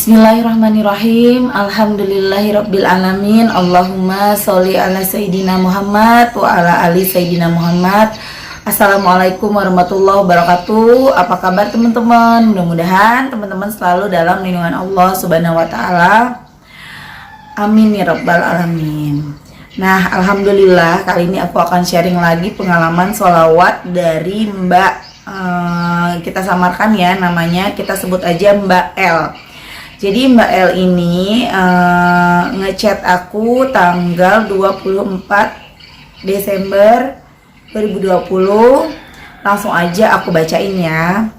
Bismillahirrahmanirrahim. Alhamdulillahirrabbilalamin. Allahumma sholli ala Sayyidina Muhammad wa ala ali Sayyidina Muhammad. Assalamualaikum warahmatullahi wabarakatuh. Apa kabar teman-teman? Mudah-mudahan teman-teman selalu dalam lindungan Allah subhanahu wa ta'ala. Amin ya rabbal alamin. Nah, alhamdulillah kali ini aku akan sharing lagi pengalaman sholawat dari Mbak, kita samarkan ya namanya, kita sebut aja Mbak L. Jadi Mbak L ini ngechat aku tanggal 24 Desember 2020. Langsung aja aku bacain ya.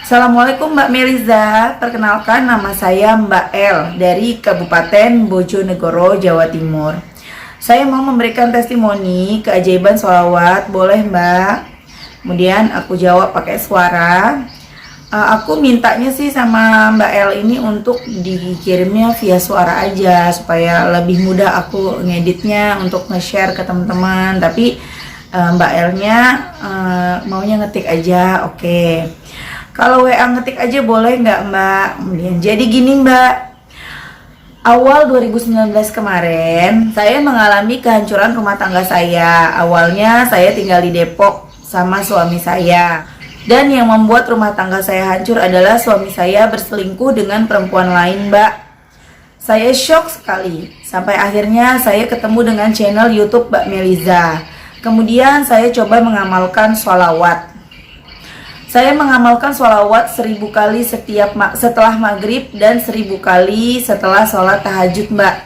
Assalamualaikum Mbak Meliza, perkenalkan nama saya Mbak L dari Kabupaten Bojonegoro, Jawa Timur. Saya mau memberikan testimoni keajaiban sholawat, boleh Mbak? Kemudian aku jawab pakai suara. Aku mintanya sih sama Mbak L ini untuk dikirimnya via suara aja supaya lebih mudah aku ngeditnya untuk nge-share ke teman-teman. Tapi Mbak L-nya maunya ngetik aja, oke. Kalau WA ngetik aja boleh nggak Mbak? Kemudian jadi gini Mbak, awal 2019 kemarin saya mengalami kehancuran rumah tangga saya. Awalnya saya tinggal di Depok sama suami saya. Dan yang membuat rumah tangga saya hancur adalah suami saya berselingkuh dengan perempuan lain, Mbak. Saya shock sekali. Sampai akhirnya saya ketemu dengan channel YouTube Mbak Meliza. Kemudian saya coba mengamalkan sholawat. Saya mengamalkan sholawat 1000 kali setelah maghrib dan 1000 kali setelah sholat tahajud, Mbak.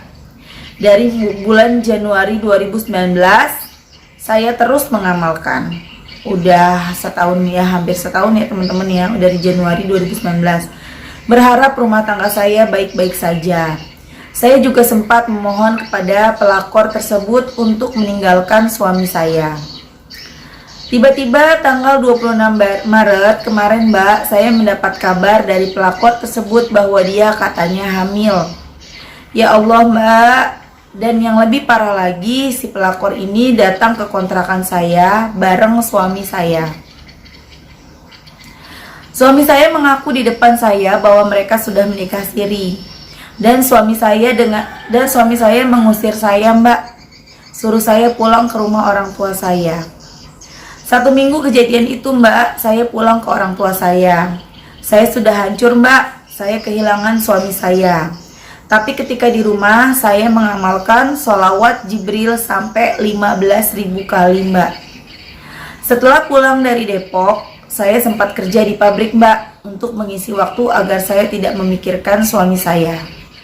Dari bulan Januari 2019, saya terus mengamalkan. Udah setahun ya, hampir setahun ya teman-teman ya, dari Januari 2019. Berharap rumah tangga saya baik-baik saja. Saya juga sempat memohon kepada pelakor tersebut untuk meninggalkan suami saya. Tiba-tiba tanggal 26 Maret kemarin Mbak, saya mendapat kabar dari pelakor tersebut bahwa dia katanya hamil. Ya Allah Mbak, dan yang lebih parah lagi, si pelakor ini datang ke kontrakan saya bareng suami saya. Suami saya mengaku di depan saya bahwa mereka sudah menikah siri. Dan suami saya mengusir saya Mbak, suruh saya pulang ke rumah orang tua saya. 1 minggu kejadian itu Mbak, saya pulang ke orang tua saya. Saya sudah hancur Mbak, saya kehilangan suami saya. Tapi ketika di rumah, saya mengamalkan sholawat Jibril sampai 15.000 kali Mbak. Setelah pulang dari Depok, saya sempat kerja di pabrik Mbak, untuk mengisi waktu agar saya tidak memikirkan suami saya.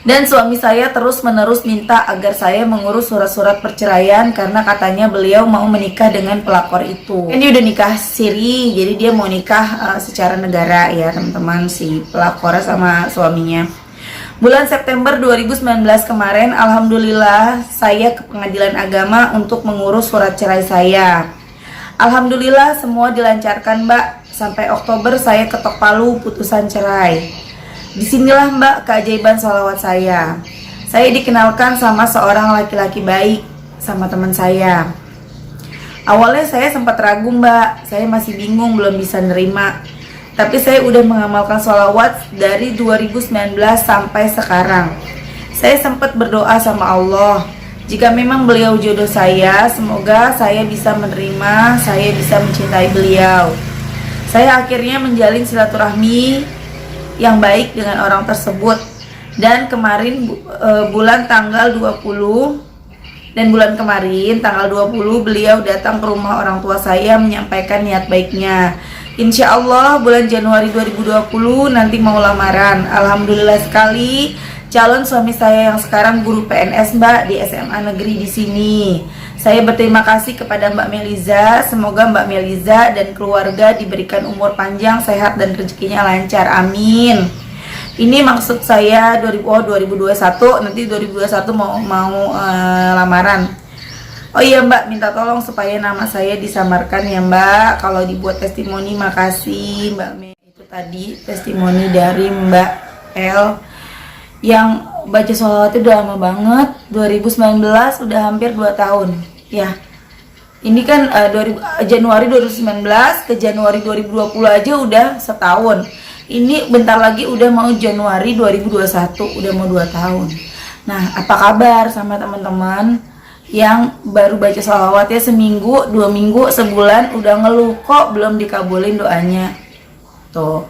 Dan suami saya terus-menerus minta agar saya mengurus surat-surat perceraian karena katanya beliau mau menikah dengan pelakor itu. Ini udah nikah siri, jadi dia mau nikah secara negara ya teman-teman, si pelakor sama suaminya. Bulan September 2019 kemarin, alhamdulillah saya ke pengadilan agama untuk mengurus surat cerai saya. Alhamdulillah semua dilancarkan Mbak. Sampai Oktober saya ketok palu putusan cerai. Disinilah Mbak keajaiban sholawat saya. Saya dikenalkan sama seorang laki-laki baik sama teman saya. Awalnya saya sempat ragu Mbak, saya masih bingung belum bisa nerima. Tapi saya udah mengamalkan sholawat dari 2019 sampai sekarang. Saya sempat berdoa sama Allah, jika memang beliau jodoh saya, semoga saya bisa menerima, saya bisa mencintai beliau. Saya akhirnya menjalin silaturahmi yang baik dengan orang tersebut. Dan kemarin bulan kemarin tanggal 20 beliau datang ke rumah orang tua saya menyampaikan niat baiknya. Insya Allah bulan Januari 2020 nanti mau lamaran. Alhamdulillah sekali, calon suami saya yang sekarang guru PNS Mbak di SMA negeri di sini. Saya berterima kasih kepada Mbak Meliza. Semoga Mbak Meliza dan keluarga diberikan umur panjang, sehat dan rezekinya lancar. Amin. Ini maksud saya 2021, nanti 2021 mau lamaran. Oh iya Mbak, minta tolong supaya nama saya disamarkan ya Mbak. Kalau dibuat testimoni, makasih Mbak Me. Itu tadi testimoni dari Mbak L yang baca sholawat itu udah lama banget. 2019 udah hampir 2 tahun ya. Ini kan Januari 2019 ke Januari 2020 aja udah setahun. Ini bentar lagi udah mau Januari 2021, udah mau 2 tahun. Nah, apa kabar sama teman-teman yang baru baca sholawat ya seminggu, 2 minggu, sebulan udah ngeluh kok belum dikabulin doanya? Tuh,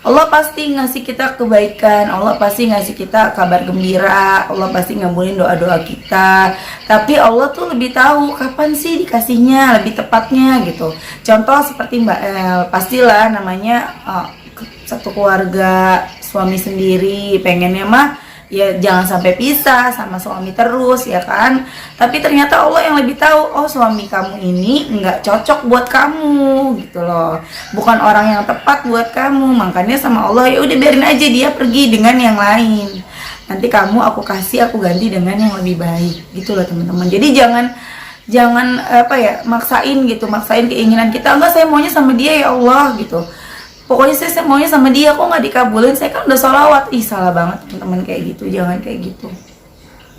Allah pasti ngasih kita kebaikan, Allah pasti ngasih kita kabar gembira, Allah pasti ngabulin doa-doa kita. Tapi Allah tuh lebih tahu kapan sih dikasihnya, lebih tepatnya gitu. Contoh seperti Mbak El, pastilah namanya satu keluarga, suami sendiri, pengennya mah ya jangan sampai pisah sama suami terus ya kan. Tapi ternyata Allah yang lebih tahu, oh suami kamu ini nggak cocok buat kamu gitu loh, bukan orang yang tepat buat kamu. Makanya sama Allah, ya udah biarin aja dia pergi dengan yang lain, nanti kamu aku kasih, aku ganti dengan yang lebih baik gitu loh teman-teman. Jadi jangan apa ya, maksain gitu, maksain keinginan kita, enggak saya maunya sama dia ya Allah gitu, pokoknya saya maunya sama dia, kok nggak dikabulin, saya kan udah sholawat. Ih, salah banget teman-teman kayak gitu, jangan kayak gitu.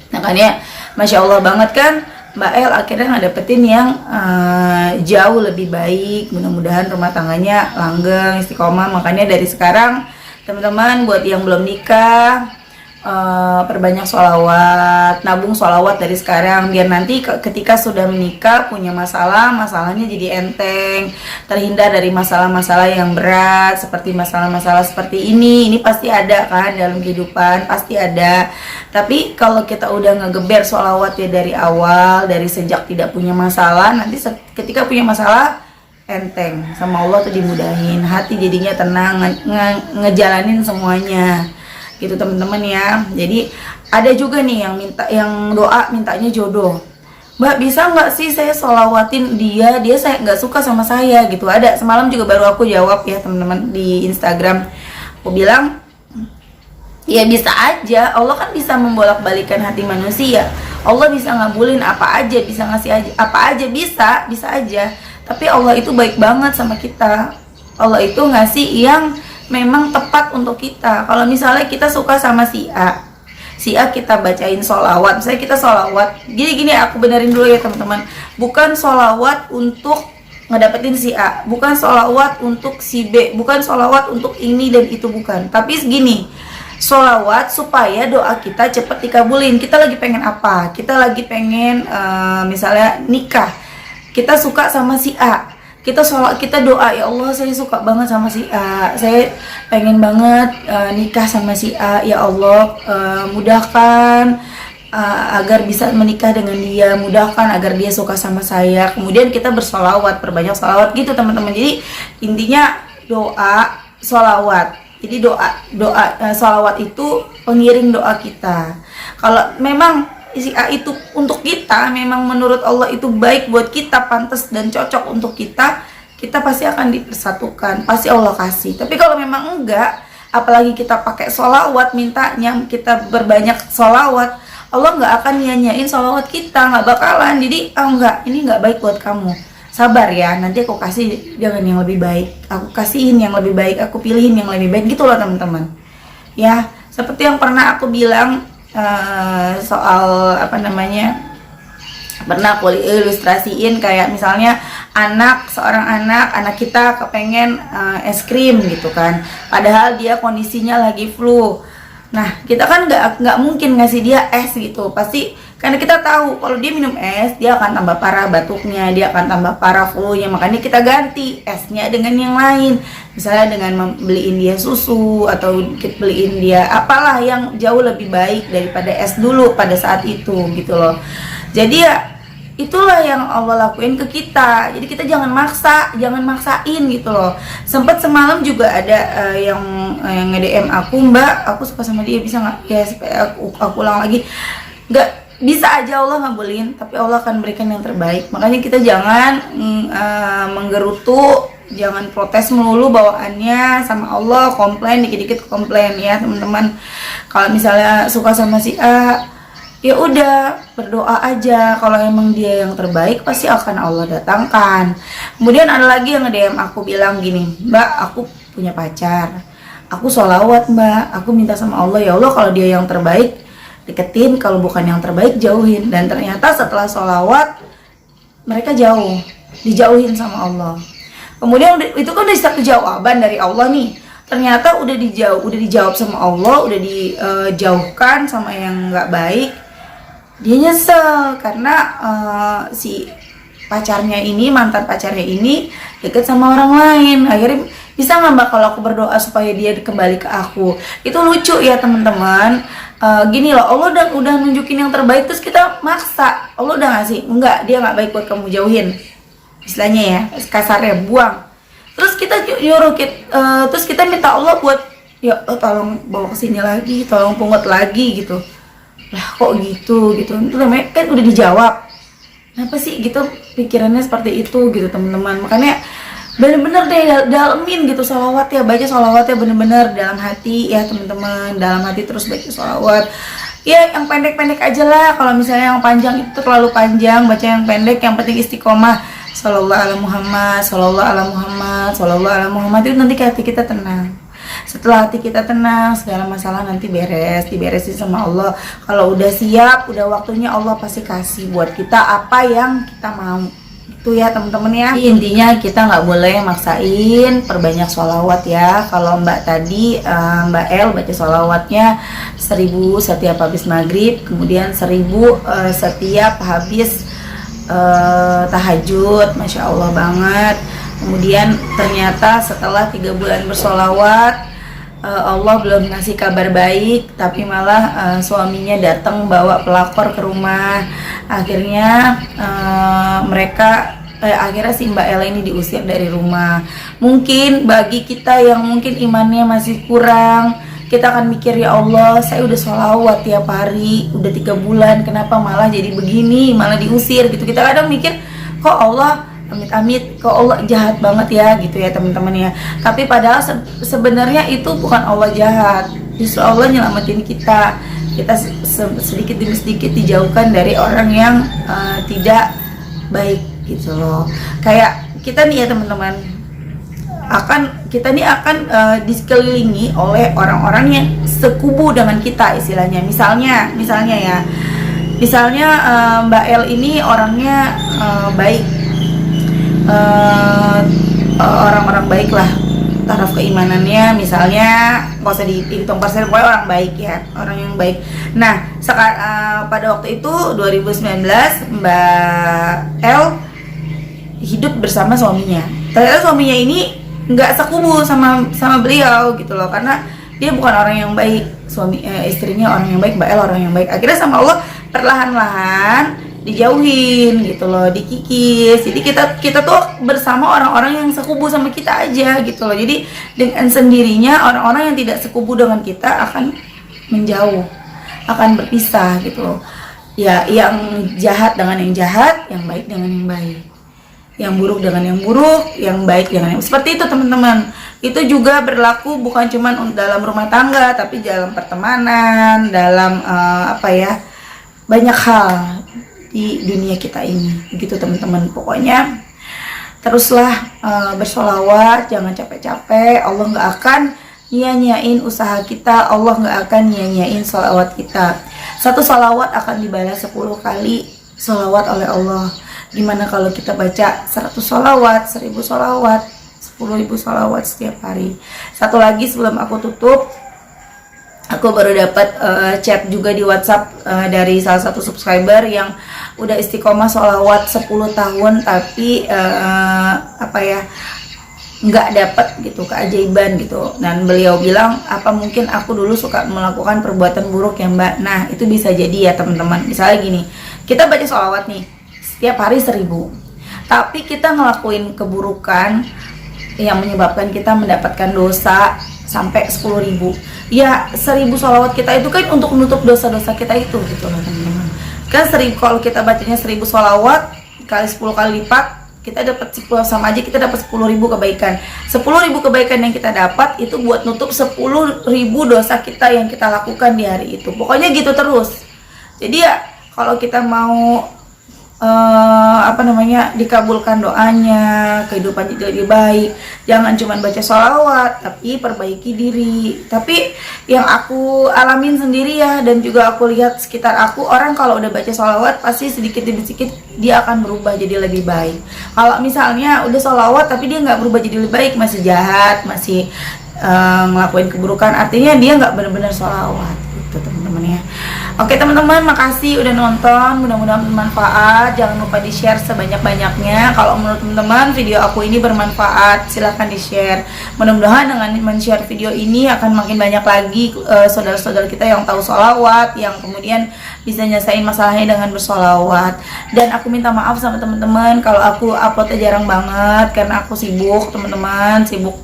Makanya Masya Allah banget kan Mbak El akhirnya ngedapetin yang jauh lebih baik. Mudah-mudahan rumah tangganya langgeng, istiqomah. Makanya dari sekarang teman-teman buat yang belum nikah, perbanyak sholawat, nabung sholawat dari sekarang, biar nanti ketika sudah menikah punya masalahnya jadi enteng, terhindar dari masalah-masalah yang berat seperti masalah-masalah seperti ini pasti ada kan dalam kehidupan, pasti ada. Tapi kalau kita udah ngegeber sholawat ya dari awal, dari sejak tidak punya masalah, nanti ketika punya masalah enteng sama Allah tuh dimudahin, hati jadinya tenang, ngejalanin semuanya gitu teman-teman ya. Jadi ada juga nih yang doa mintanya jodoh. Mbak bisa nggak sih saya sholawatin dia saya nggak suka sama saya gitu. Ada, semalam juga baru aku jawab ya teman-teman di Instagram. Aku bilang ya bisa aja, Allah kan bisa membolak-balikan hati manusia, Allah bisa ngabulin apa aja, bisa ngasih aja apa aja, bisa aja. Tapi Allah itu baik banget sama kita, Allah itu ngasih yang memang tepat untuk kita. Kalau misalnya kita suka sama si A kita bacain sholawat, misalnya kita sholawat gini aku benerin dulu ya teman-teman, bukan sholawat untuk ngedapetin si A, bukan sholawat untuk si B, bukan sholawat untuk ini dan itu, bukan. Tapi segini, sholawat supaya doa kita cepat dikabulin. Kita lagi pengen apa? Kita lagi pengen misalnya nikah, kita suka sama si A, kita doa, ya Allah saya suka banget sama si A, saya pengen banget nikah sama si A, ya Allah mudahkan agar bisa menikah dengan dia, mudahkan agar dia suka sama saya. Kemudian kita bersolawat, perbanyak solawat gitu teman-teman. Jadi intinya doa, solawat. Jadi doa solawat itu pengiring doa kita. Kalau memang si A itu untuk kita, memang menurut Allah itu baik buat kita, pantas dan cocok untuk kita pasti akan dipersatukan, pasti Allah kasih. Tapi kalau memang enggak, apalagi kita pakai sholawat, mintanya kita berbanyak sholawat, Allah nggak akan nyanyain sholawat kita, nggak bakalan. Jadi enggak, ini nggak baik buat kamu, sabar ya, nanti aku kasih dengan yang lebih baik, aku kasihin yang lebih baik, aku pilihin yang lebih baik gitu loh teman-teman ya. Seperti yang pernah aku bilang soal apa namanya, pernah aku ilustrasiin kayak misalnya seorang anak kita kepengen es krim gitu kan, padahal dia kondisinya lagi flu. Nah kita kan nggak mungkin ngasih dia es gitu, pasti karena kita tahu kalau dia minum es dia akan tambah parah batuknya, dia akan tambah parah flu-nya. Makanya kita ganti esnya dengan yang lain, misalnya dengan beliin dia susu atau beliin dia apalah yang jauh lebih baik daripada es dulu pada saat itu gitu loh. Jadi ya itulah yang Allah lakuin ke kita. Jadi kita jangan maksain gitu loh. Sempat semalam juga ada yang nge-DM aku, Mbak aku suka sama dia, bisa nggak ya aku ulang lagi, nggak bisa aja Allah ngabulin, tapi Allah akan berikan yang terbaik. Makanya kita jangan menggerutu, jangan protes melulu bawaannya sama Allah, komplain dikit-dikit komplain ya teman-teman. Kalau misalnya suka sama si A, ya udah berdoa aja, kalau emang dia yang terbaik pasti akan Allah datangkan. Kemudian ada lagi yang nge-DM aku bilang gini, Mbak aku punya pacar, aku sholawat Mbak, aku minta sama Allah, ya Allah kalau dia yang terbaik deketin, kalau bukan yang terbaik jauhin. Dan ternyata setelah sholawat mereka dijauhin sama Allah. Kemudian itu kan udah satu jawaban dari Allah nih. ternyata udah dijawab sama Allah, udah dijauhkan sama yang nggak baik. Dia nyesel karena si pacarnya ini, mantan pacarnya ini deket sama orang lain. Akhirnya, bisa nggak Mbak kalau aku berdoa supaya dia kembali ke aku? Itu lucu ya teman-teman. Gini loh, Allah udah nunjukin yang terbaik, terus kita maksa. Allah udah ngasih, enggak, dia nggak baik buat kamu, jauhin. Istilahnya ya, kasarnya, buang. Terus kita terus kita minta Allah buat, ya tolong bawa kesini lagi, tolong pungut lagi gitu. Lah kok gitu itu namanya kan udah dijawab. Kenapa sih gitu pikirannya seperti itu gitu teman-teman? Makanya bener-bener deh dalemin gitu sholawat ya, baca sholawat ya bener-bener dalam hati ya teman-teman, dalam hati terus baca sholawat. Ya yang pendek-pendek aja lah, kalau misalnya yang panjang itu terlalu panjang, baca yang pendek, yang penting istiqomah. Shallallahu ala Muhammad, shallallahu ala Muhammad, shallallahu ala Muhammad, itu nanti hati kita tenang. Setelah hati kita tenang, segala masalah nanti diberesin sama Allah. Kalau udah siap, udah waktunya, Allah pasti kasih buat kita apa yang kita mau. Itu ya teman-teman ya. Intinya kita nggak boleh maksain, perbanyak sholawat ya. Kalau Mbak tadi, Mbak El baca sholawatnya 1000 setiap habis maghrib, kemudian 1000 setiap habis tahajud. Masya Allah banget. Kemudian ternyata setelah 3 bulan bersolawat, Allah belum ngasih kabar baik, tapi malah suaminya datang bawa pelakor ke rumah. Akhirnya akhirnya si Mbak Ella ini diusir dari rumah. Mungkin bagi kita yang mungkin imannya masih kurang, kita akan mikir, ya Allah, saya udah sholawat tiap hari, udah 3 bulan, kenapa malah jadi begini, malah diusir gitu. Kita kadang mikir, kok Allah amit-amit, kok Allah jahat banget ya gitu ya teman-teman ya. Tapi padahal sebenarnya itu bukan Allah jahat, justru Allah nyelamatin kita. Kita sedikit demi sedikit dijauhkan dari orang yang tidak baik gitu loh. Kayak kita nih ya teman-teman, kita akan disekelilingi oleh orang-orang yang sekubu dengan kita istilahnya. Misalnya Mbak El ini orangnya baik, orang-orang baik lah, taraf keimanannya misalnya nggak usah dihitung persen, pokoknya orang baik ya, orang yang baik. Nah pada waktu itu 2019 Mbak El hidup bersama suaminya. Ternyata suaminya ini nggak sekubu sama beliau gitu loh, karena dia bukan orang yang baik. Istrinya orang yang baik, Mbak El orang yang baik. Akhirnya sama Allah perlahan-lahan dijauhin gitu loh, dikikis. Jadi kita tuh bersama orang-orang yang sekubu sama kita aja gitu loh. Jadi dengan sendirinya orang-orang yang tidak sekubu dengan kita akan menjauh, akan berpisah gitu loh. Ya, yang jahat dengan yang jahat, yang baik dengan yang baik, yang buruk dengan yang buruk, yang baik dengan yang seperti itu teman-teman. Itu juga berlaku bukan cuma dalam rumah tangga, tapi dalam pertemanan, dalam banyak hal di dunia kita ini gitu teman-teman. Pokoknya teruslah bersolawat, jangan capek-capek. Allah nggak akan nyanyain usaha kita, Allah nggak akan nyanyain solawat kita. Satu solawat akan dibalas 10 kali solawat oleh Allah. Gimana kalau kita baca 100 solawat, 1000 solawat, 10.000 solawat setiap hari. Satu lagi sebelum aku tutup, aku baru dapat chat juga di WhatsApp dari salah satu subscriber yang udah istiqomah solawat 10 tahun, tapi nggak dapat gitu keajaiban gitu. Dan beliau bilang, apa mungkin aku dulu suka melakukan perbuatan buruk ya Mbak. Nah itu bisa jadi ya teman-teman. Misalnya gini, kita baca solawat nih setiap hari 1000, tapi kita ngelakuin keburukan yang menyebabkan kita mendapatkan dosa sampai 10.000. Ya 1000 sholawat kita itu kan untuk menutup dosa-dosa kita itu gitu loh teman-teman. Kan 1000, kalau kita bacanya 1000 sholawat kali 10 kali lipat, kita dapat 10, sama aja kita dapat 10.000 kebaikan. 10.000 kebaikan yang kita dapat itu buat nutup 10.000 dosa kita yang kita lakukan di hari itu. Pokoknya gitu terus. Jadi ya kalau kita mau dikabulkan doanya, kehidupan jadi lebih baik. Jangan cuma baca sholawat, tapi perbaiki diri. Tapi yang aku alamin sendiri ya, dan juga aku lihat sekitar aku, orang kalau udah baca sholawat pasti sedikit demi sedikit dia akan berubah jadi lebih baik. Kalau misalnya udah sholawat tapi dia nggak berubah jadi lebih baik, masih jahat, masih ngelakuin keburukan, artinya dia nggak benar-benar sholawat gitu teman-teman ya. Oke teman-teman, makasih udah nonton, mudah-mudahan bermanfaat. Jangan lupa di share sebanyak-banyaknya. Kalau menurut teman-teman video aku ini bermanfaat, silahkan di share. Mudah-mudahan dengan men-share video ini akan makin banyak lagi saudara-saudara kita yang tahu sholawat, yang kemudian bisa nyelesain masalahnya dengan bersolawat. Dan aku minta maaf sama teman-teman kalau aku uploadnya jarang banget, karena aku sibuk teman-teman, sibuk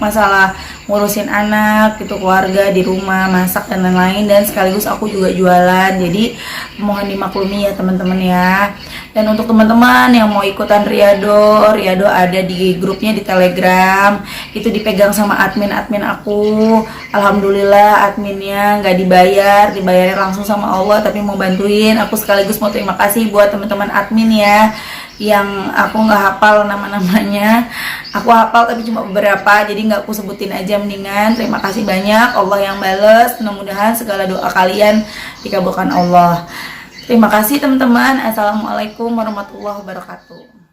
masalah ngurusin anak gitu, keluarga di rumah, masak dan lain-lain, dan sekaligus aku juga jualan, jadi mohon dimaklumi ya teman-teman ya. Dan untuk teman-teman yang mau ikutan Riyado ada di grupnya di Telegram, itu dipegang sama admin aku. Alhamdulillah adminnya nggak dibayarnya langsung sama Allah, tapi mau bantuin. Aku sekaligus mau terima kasih buat teman-teman admin ya, yang aku nggak hafal nama-namanya. Aku hafal tapi cuma beberapa, jadi nggak aku sebutin aja mendingan. Terima kasih banyak, Allah yang bales. Mudah-mudahan segala doa kalian dikabulkan Allah. Terima kasih teman-teman. Assalamualaikum warahmatullahi wabarakatuh.